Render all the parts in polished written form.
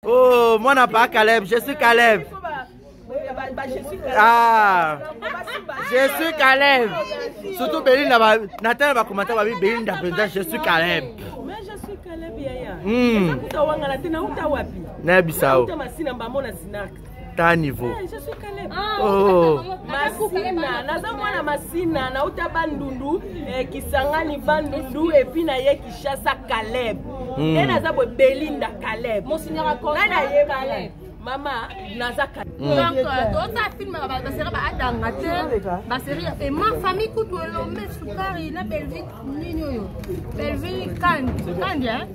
Oh, moi n'a pas Caleb, je suis Caleb. Ah, je suis Caleb. Surtout Belinda, Nathan va commenter à Belinda, je suis Caleb. Mais je suis Caleb, Yaya. Nebisao. Ta niveau. Je suis Caleb. Oh. Masina, nazamwana masina na uta bandundu kisangani bandundu et puis na ye kishasa Caleb. Et nazabo Belinda Caleb. Mon seigneur akon. Na ye Caleb. Mama nazaka. Donc toi film ba série ba adanga te. Ba série et ma famille kutu elombe sukari na Belgique nini yo. Belgique kandi hein.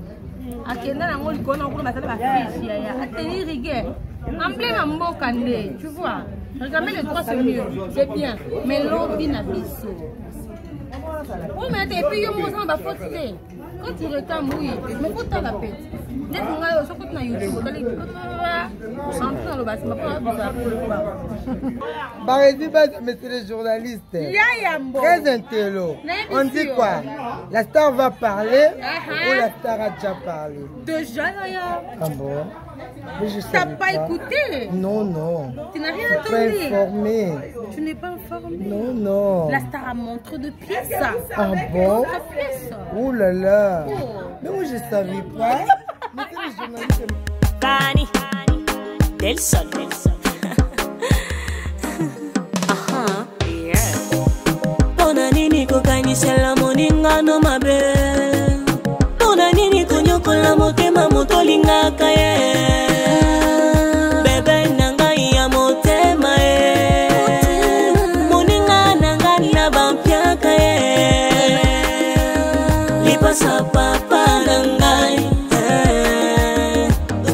Akenda na ngoli kona kuna basala ba fiche ya. Ateli rigueur. Emblème à Mbokande, tu vois. Regardez les trois, c'est mieux, c'est bien. Mais l'autre, il n'a biso. Oui, mais et puis, il y a un moment, quand tu retombes, oui, mais faut t'en la pète. Dès que tu regardes sur YouTube, tu mais c'est les journalistes. Très intello. On dit quoi? La star va parler ou la star a déjà parlé? Déjà, là. Ah bon? T'as pas écouté? Non, non. Tu n'as rien entendu? Tu n'es pas informé. Tu n'es pas informé? Non, non. La star a montré de pièces. Ah bon? Oh là là. Mais moi je savais pas. Mais c'est les journalistes. Fanny, del sol. Pona nini kokanyisela moninga no mabe. Pona nini konyokola motema motolingaka ye. Bebe nanga ya motema ye. Moninga nanga na bampiaka ye. Lipasa papa nangai.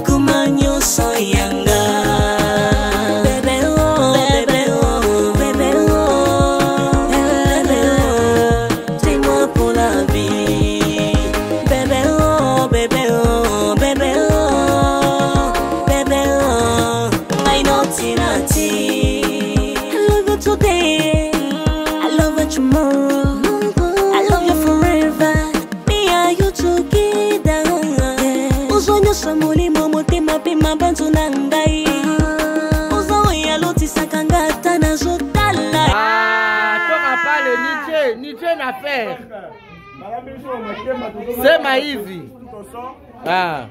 Kumanyo soyanga. Bebe oh, bebe oh, bebe oh. Bebe oh, dis-moi pour la vie. Bebe oh, bebe oh, bebe oh. Bebe oh, I know Tinati. I love you today, I love you tomorrow, I love you forever. Me and you together. Uzonyo samuli motema pima bantu nangai. Uzo ya loti sakangata na zotala. Ah, toka pale Niche na faire. Sema hivi. Ah.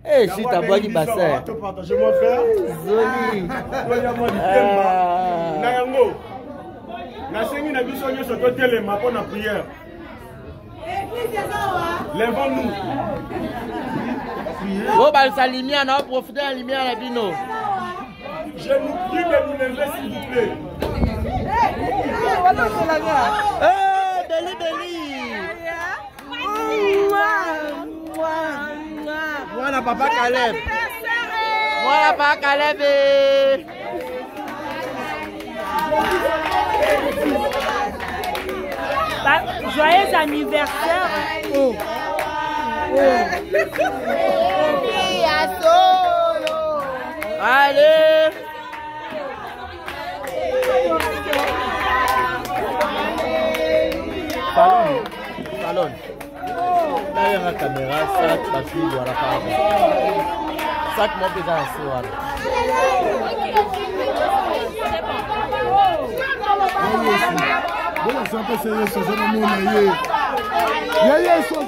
Eh, si tabwaki bassin. Zoli. Na yango. Na sengi na biso nyoso to telema pona prière. Lèvons-nous. Bon, bah, sa lumière, on a profité de la lumière, la bino. Je vous prie de nous lever, s'il vous plaît. Beli, Beli. Voilà, papa Caleb. Voilà, papa Caleb. Joyeux anniversaire. Oh. Allez. Salon. Là, il y a la caméra, ça, tu vas voir la caméra. Ça, tu m'as déjà assis, voilà. Bon, ça peut se faire, ça va nous nailler. Yaya, ça va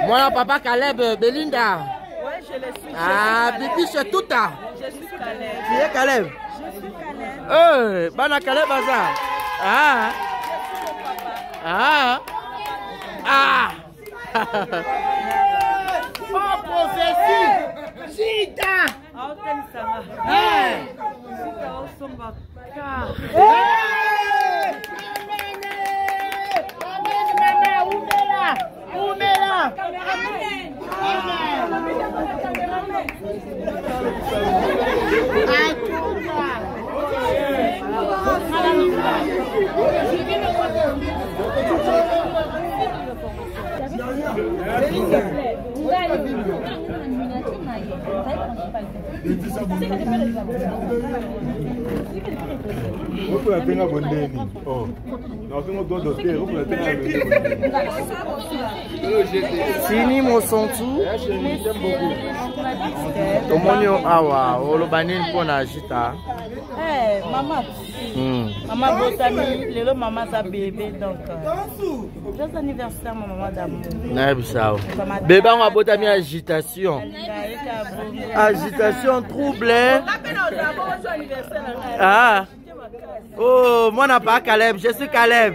Moi, papa Caleb, Belinda. Ouais, je le suis. Ah, Bibi, c'est tout à. Je suis Caleb. Tu es Caleb? Je suis Caleb. Bana Caleb, ça. Ah. Ah. Ah. Oh, prophétie. Chita. Ah, t'aimes ça va. Chita, on s'en va. Umela. Sini Mosontu. Tomonio awa olobanini pona agita. Maman. Maman botami, lelo maman sa bébé donc. Joyeux anniversaire maman d'amour. Naibisao. Bébé on a botami agitation. Agitation trouble. Ah. Oh, moi n'a pas Caleb, je suis Caleb.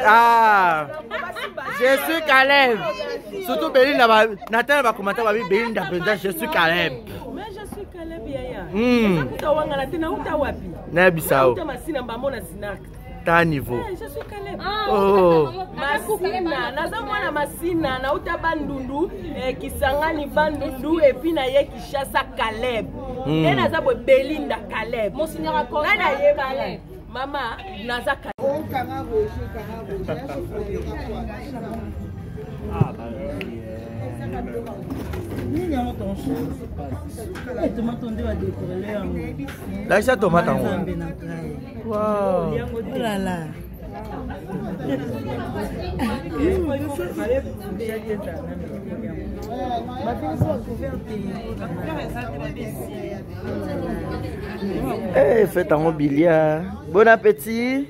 Ah, je suis Caleb. Surtout Belinda, Nathan va commenter ma vie. Belinda, je suis Caleb. Mais je suis Caleb Yaya. Nabisao. Ta niveau. Je suis Caleb. Oh. Masina, naza mwana masina na uta bandundu kisangani bandundu et puis na ye kishasa Caleb. Et naza bo Belinda Caleb. Monseigneur Akon. Na ye Caleb. Mama naza Caleb. Laisse tomate en haut. Wow. Oh là là. Hey, faites un billard. Bon appétit.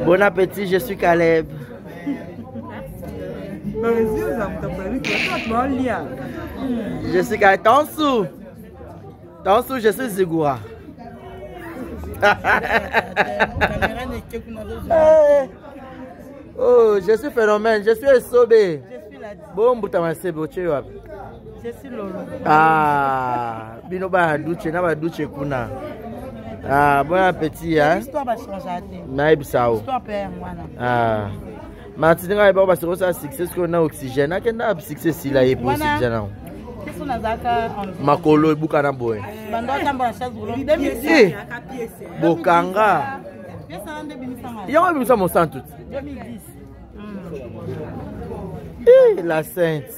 Bon appétit, je suis Caleb. Je suis Caleb. Tansou, je suis Zigura. Oh, je suis phénomène, je suis Sobé. Bon, je suis Lolo. Ah, binoba douche, na ba douche kuna. Ah, bon appétit, hein. L'histoire va changer. Naibisao. L'histoire père moi. Ah. Martin ba ba se succès ko na oxygène, akenda succès sila e pour oxygène. Qu'est-ce qu'on a zaka makolo ebuka na boy. Bando tamba chasse boulot 2010. Bokanga. Yango bimisa mon sang tout. 2010. La sainte.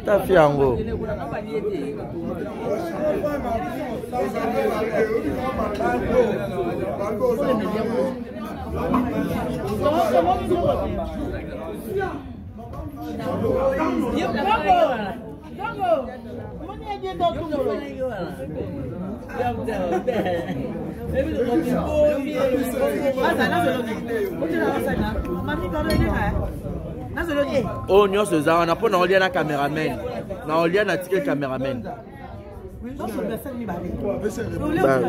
Ta fiango. Oh, nous sommes là, on a pas de caméraman. On a un ticket caméraman.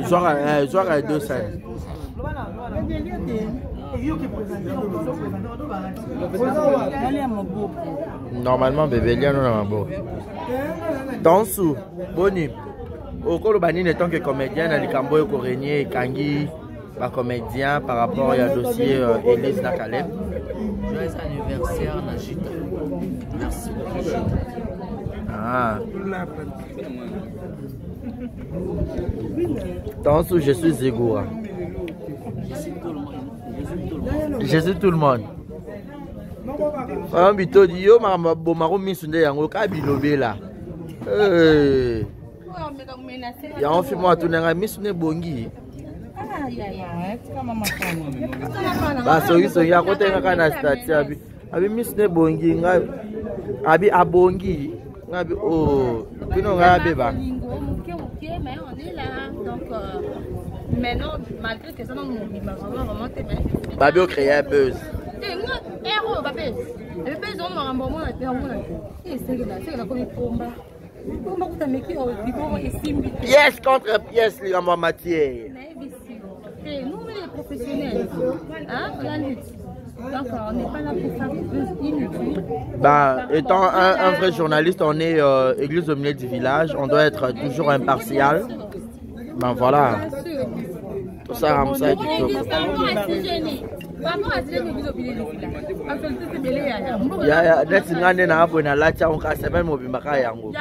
Genre à 2 scènes. Normalement, bébé, il y a un beau. Tansou, Boni. Au Kolobani, en tant que comédien, dans les Camboy, Korénier et Kangi, pas comédien par rapport au dossier Élise Nakaleb. Joyeux anniversaire, Najita. Merci beaucoup, Najita. Ah. Tansou, je suis Zégoura. Je suis tout le monde. Un bito di yo maro misunde yango ka bilobe la. Ya on fait moi tourner nga misune bongi. Ba so ya kote nga kana stati abi misune bongi nga abi abongi nga bi oh bino nga beba. Mais on est là donc maintenant malgré que ça non vraiment remonter mais Babio créer un buzz. Pièce contre pièce, les gamins matière. Nous, on est professionnels. Hein? La lutte. Donc on n'est pas là pour faire des choses inutiles. Bah, étant un vrai journaliste, on est église au milieu du village, on doit être toujours impartial. Ben voilà. Tout ça, comme ça, Il y a des gens qui ont la on casse même au bimaka yango.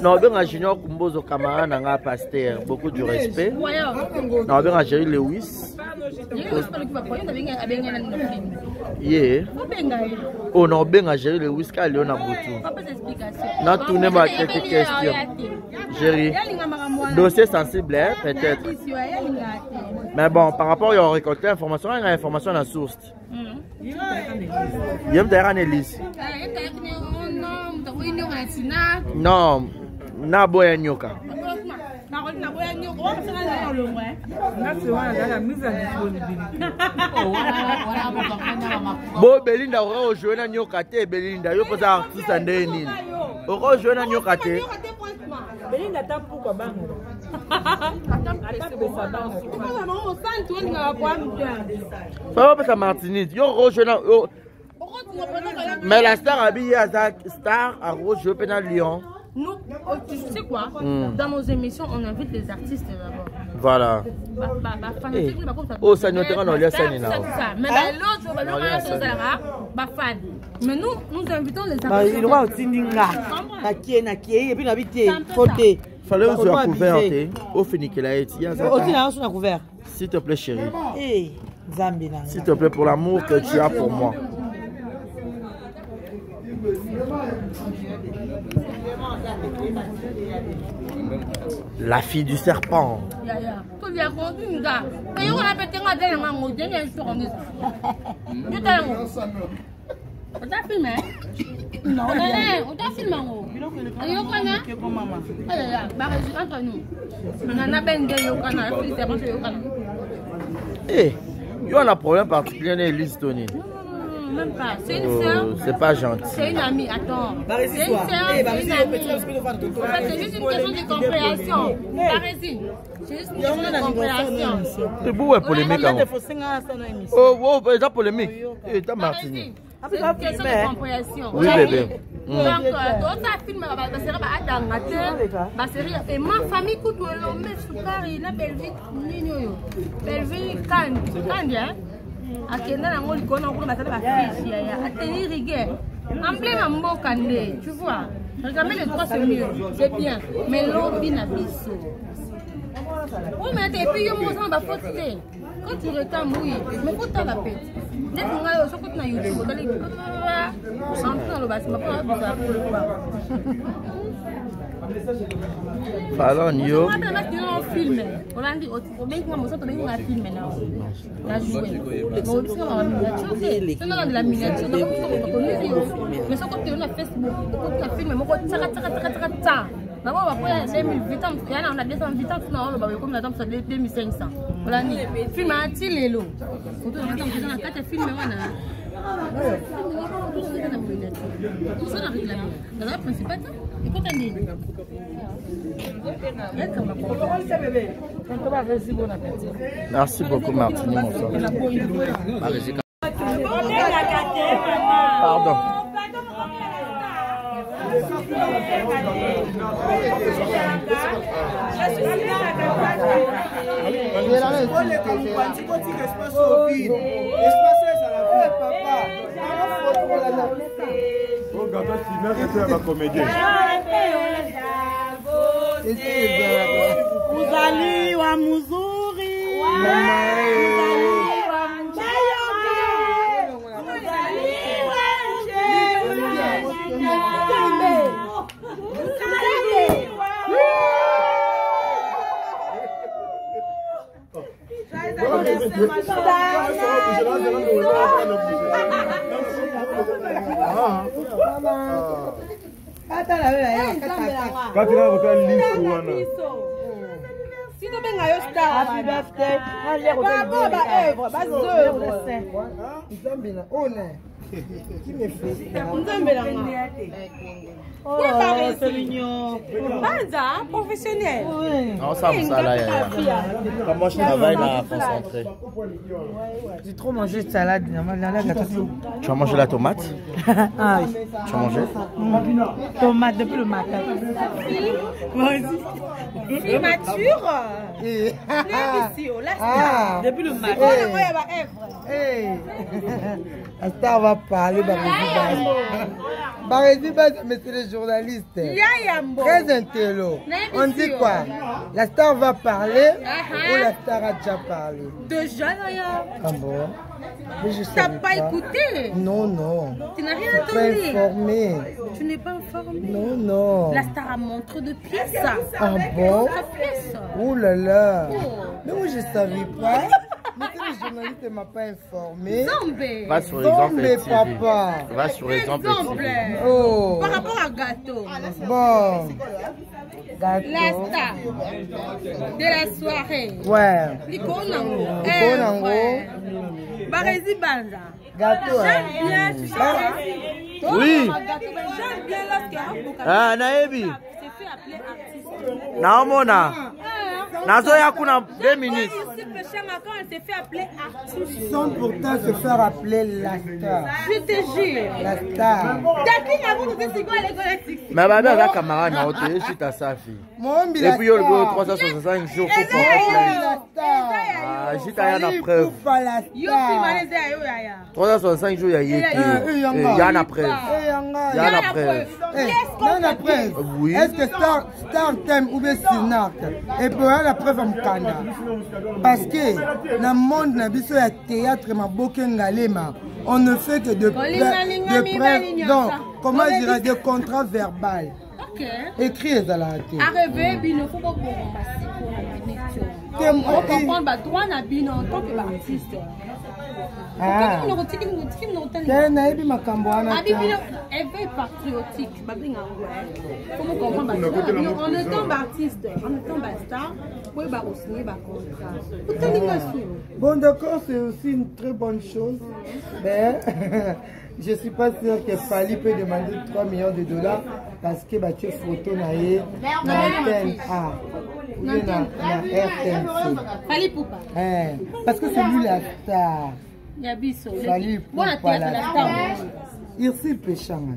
Non, ben Junior Kumbozo Kamara n'a pasteur, beaucoup de respect. Non, ben Jerry Lewis. Yeah. Oh non, ben Jerry Lewis car Léon a beaucoup. N'a tourné ma quelques questions. Jerry. Dossier sensible, hein, peut-être. Mais bon, par rapport à récolter l'information, il y a l'information dans la source. Il y a une analyse. Non, na boya nyoka. Bo Belinda aura joué na nyoka te Belinda yo posa artiste ndeni. Aura joué na nyoka te. Belinda ta pourquoi bango. Faut pas Martinique. Yo aura na mais la star habillée à star à Rouge Pénal Lyon. Nous, tu sais quoi? Dans nos émissions, on invite les artistes d'abord. Voilà. Oh, ça nous intéresse dans les scènes là. Mais l'autre, mais nous invitons les artistes. Il doit aussi dire et puis habiter côté. Fallait aussi à couvert. Au fini qu'il a été. Aussi là, on a couvert. S'il te plaît, chérie. Zambina. S'il te plaît, pour l'amour que tu as pour moi. La fille du serpent. On t'a filmé? Non, on t'a filmé. Entre nous. On a bien des yokana, Eh, il y a un problème particulier dans l'Élise Tony. Même pas. C'est une sœur. C'est pas gentil. C'est une amie. Attends. C'est une sœur. C'est une amie. C'est juste une question de compréhension. C'est juste une question de compréhension. C'est beau, ouais, polémique. Oh, déjà polémique. Et t'as Martini. C'est une question de compréhension. Oui, bébé. Donc, d'autres films, ma série, et ma famille coûte l'homme, Soukari, la Belgique, Nino, Belgique, Candia. Akenda na ngoli kona ngolo basala ba fiche ya ateli rigueur emblème à mboka ndé tu vois regardez les trois c'est mieux c'est bien mais l'obi na biso oh mais et puis yo mo ça ba faute quand tu retardes oui mais faut ta la pète dès qu'on a yo soko na YouTube dali sans le bas ma pas bizarre Fallon yo. On filme. On a dit au bien que moi ça on a filmé là. La jouer. On dit on a miniature. C'est dans la miniature. Mais ça quand tu es sur Facebook, quand tu filmes moi ça. D'abord on va 2008 ans, on a 208 ans on va comme la dame ça 2500. On a dit film à Tilelo. Photo dans la carte film wana. Merci beaucoup Martini, mon soeur. Pardon. Uzali wa muzuri. Si tu as un star, happy birthday. Qui me fait ça? Oh, c'est mignon. Banza, professionnel. Non, ça me ça là. Comme moi je travaille là, concentré. J'ai trop mangé de salade. Tu as mangé la tomate? Ah oui. Tu as mangé? Tomate depuis le matin. C'est mature. Ah. Depuis le matin. La star va parler, Barési Baz, mais c'est les journalistes. Très intello. On dit quoi? La star va parler ou la star a déjà parlé? Déjà, là. Ah bon? T'as pas écouté? Non, non. Tu n'as rien Je suis pas entendu? informé. Tu n'es pas informé? Non, non. La star a montré de pièces. Ah bon? De pièces. Oh là là. Mais moi, je ne savais pas. Mais le journaliste ne m'a pas informé. Zombie. Va sur exemple Zombie, TV. papa. Va sur exemple Exemple. TV. Oh. Par rapport à gâteau. Bon. Gâteau. La star de la soirée. Ouais. Likonango. Likonango. Barési Banza. Gâteau. J'aime bien, tu sais. Oui. J'aime bien lorsque Ah, Naebi. c'est fait appeler artiste. Naomona. Nazo yakuna 2 minutes. Ici, Péchanga, quand elle s'est fait appeler artiste. Sans pourtant se faire appeler la star. Je te jure. La star. Depuis la route, c'est quoi les collègues? Mais babi avec camarade na hote, je suis ta safi. Mon Et puis yo le 365 jours pour faire la star. Ah, j'ai ta na preuve. Pas la Yo, star. Fimalese, yo, yaya. 365 jours ya yeki. Il y a na preuve. Il y a na preuve. Non, la preuve. Oui. Est-ce que Star t'aime ou bien Sinak? Et pour la preuve en Kanda. Parce que dans le monde, dans le théâtre, on ne fait que de preuves. Donc, comment dire, des contrats verbaux. Ok. Écrit les alarmes. Arrivé, il ne faut pas comprendre le droit en tant qu'artiste. Ah. Elle veut patriotique. Comment comprendre? On est un artiste, on est un star. Oui, bah aussi, bah contrat. Bon, d'accord, c'est aussi une très bonne chose. Mais je ne suis pas sûr que Fali peut demander 3 millions de dollars parce que tu as photo na RTNA ou na RTNC. Fali Poupa. Parce que c'est lui la star. Fali Poupa la star. Ici Péchanga.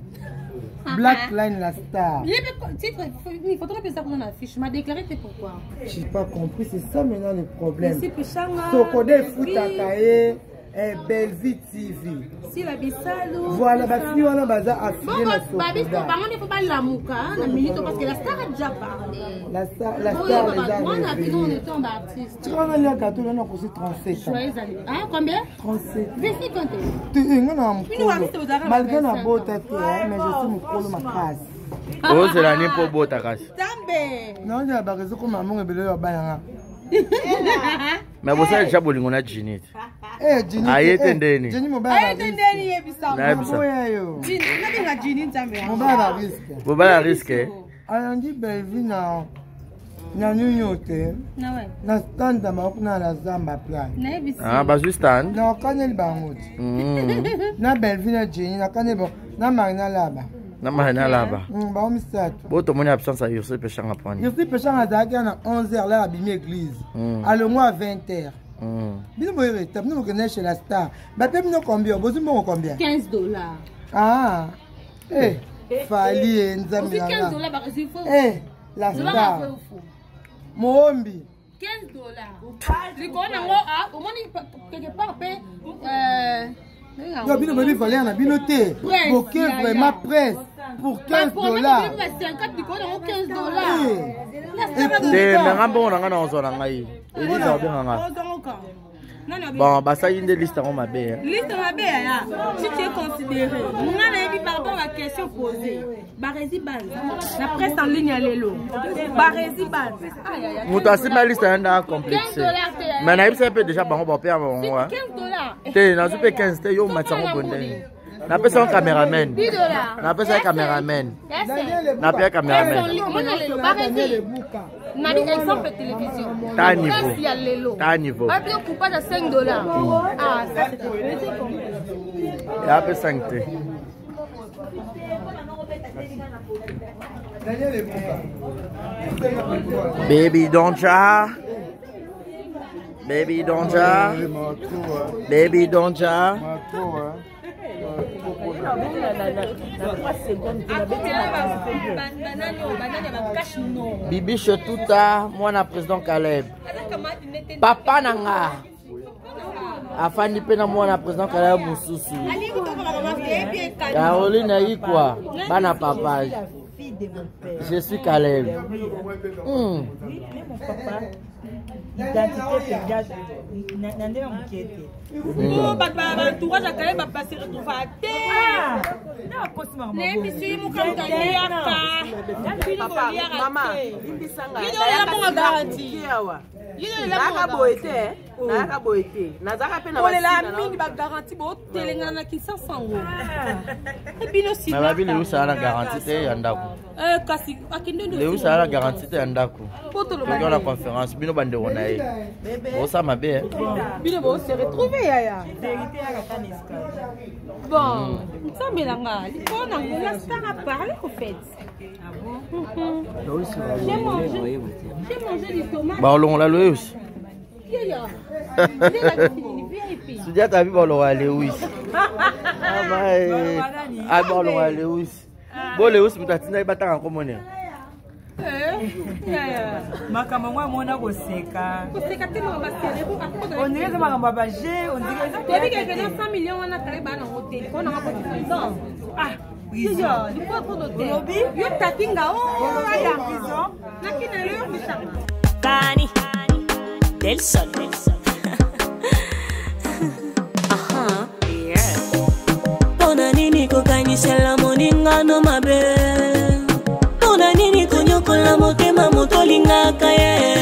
Black Line la star. Il faudrait que ça qu'on affiche. Je m'ai déclaré pourquoi. Je n'ai pas compris, c'est ça maintenant le problème. Ici Péchanga. Sokode Foutakaye. Belvi TV. Si la Bissalo. Voilà, bah fini on a bazar affilié na Sokoda. Bah Bissalo, par contre il faut pas la mouka, la minute parce que la star a déjà parlé. La star les a. Moi on a vu on est un artiste. Tu vois on a gâteau là on a aussi 37 ans. Joyeux anniversaire. Ah combien? 37. Vesti quand tu malgré na bota mais je suis mukolo makasi. Oh c'est l'année pour bota kasi. Tambe. Non, il y a ba réseau comme maman ebelo ya bananga. Mais vous savez déjà bolingo na Ginit. Ginit. Ayete ndeni. Ginit mobile. Ndeni yebisa. Na yebisa. Ginit, na Ginit Tambe. Mobile risque. Mobile risque. Alandi Belvi na nyunyote. Na ouais. Na stand da makuna la zamba plan. Na yebisa. Ah bazu stand. Na kanel bangout. Na Belvi na Ginit na kanel bon na Marina laba. Na Marina laba. Ba omisatu. Bo to moni absence à Yossi Péchanga prendre. Yossi Péchanga zaki na 11h là abimi église. Alors moi à 20h. Bino boye reta, bino connaît chez la star. Ba pe bino combien? Bozu mo combien? $15. Ah. Fali nzambi là. $15 par il faut. La star. Moombi. $15. Likona ngo au moins quelque part yo bino baby fallait na bino te. Pour que vraiment presse pour $15. Pour 50 likona ngo $15. De mengambo na ngana ozona ngai. Elisa obenganga. Bon, bah ça y est une liste en ma belle. Liste en ma belle là. Si tu es considéré, nous on a dit par rapport à la question posée. Barési Banza. La presse en ligne à l'élo. Barési Banza. Nous t'as ma liste en complexe. Mais naïf ça peut déjà bon payer avant moi. $15. T'es dans un 15 t'es yo matchang bonne. Na pesa un caméraman. $10. Na pesa un caméraman. Na pesa un caméraman. Barési. Na dit exemple télévision. Ta niveau. Ta niveau. Pas bien coupage à $5. Ah, ça c'est Et après 5 T. Baby Donja. Baby Donja. Baby Donja. Bibi Chetuta, moi na président Caleb. Papa Nanga. Afani pena moi na président Caleb Moussousou. Caroline a quoi? Bana papa. Je suis Caleb. L'identité pégage, n'andé pas m'inquiéter. Oh, entourage à Caleb va passer retrouver à terre. Bon, ça me l'a on a star à parler au fait. J'ai mangé du tomate. Bah on l'a loué aussi. Soudia t'as vu on l'a Lewis. Ah bon on l'a Lewis. Bon Lewis mutatina ibata en commun. Makamangwa mona koseka. Koseka te mo basere ko on dirait que makamba ba G, on dirait que que 100 millions on a travaillé dans l'hôtel. On a pas de prison. Ah, oui. Il faut trop d'hôtel. Yo tatinga oh ya prison. Nakina leo mishama. Kani del sol. Aha, yeah. Pona nini kokanyisela moninga no mabe. Pona nini konyokola motema motolingaka ye.